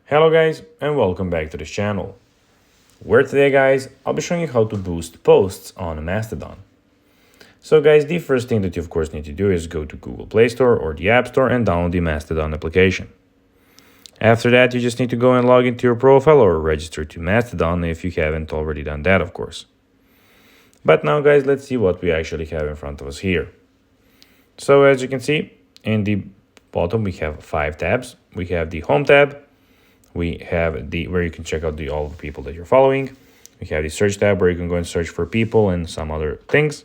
Hello guys and welcome back to this channel, where today guys I'll be showing you how to boost posts on Mastodon. So guys, the first thing that you of course need to do is go to Google Play Store or the App Store and download the Mastodon application. After that, you just need to go and log into your profile or register to Mastodon if you haven't already done that, of course. But now guys, let's see what we actually have in front of us here. So as you can see, in the bottom we have 5 tabs. We have the Home tab. We have the where you can check out all the people that you're following. We have the Search tab where you can go and search for people and some other things.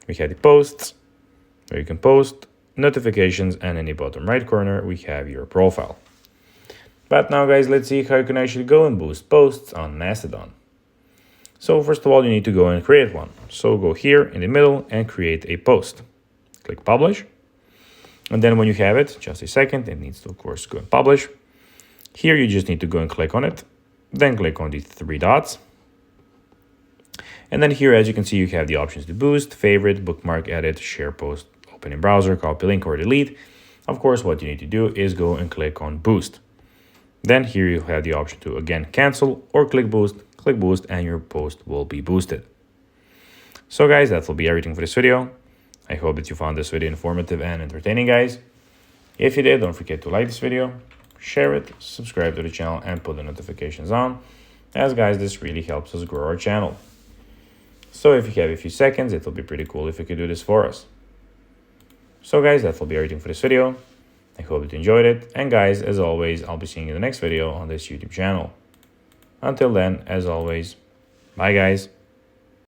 We have the Posts where you can post, Notifications, and in the bottom right corner we have your profile. But now guys, let's see how you can actually go and boost posts on Mastodon. So first of all, you need to go and create one. So go here in the middle and create a post. Click Publish. And then when you have it, just a second, it needs to of course go and publish. Here you just need to go and click on it, then click on the 3 dots. And then here, as you can see, you have the options to boost, favorite, bookmark, edit, share post, open in browser, copy link, or delete. Of course, what you need to do is go and click on boost. Then here you have the option to again cancel or click boost, and your post will be boosted. So guys, that will be everything for this video. I hope that you found this video informative and entertaining, guys. If you did, don't forget to like this video, share it, subscribe to the channel, and put the notifications on, as guys, this really helps us grow our channel. So if you have a few seconds, it will be pretty cool if you could do this for us. So guys, that will be everything for this video. I hope that you enjoyed it, and guys, as always, I'll be seeing you in the next video on this YouTube channel. Until then, as always, bye guys.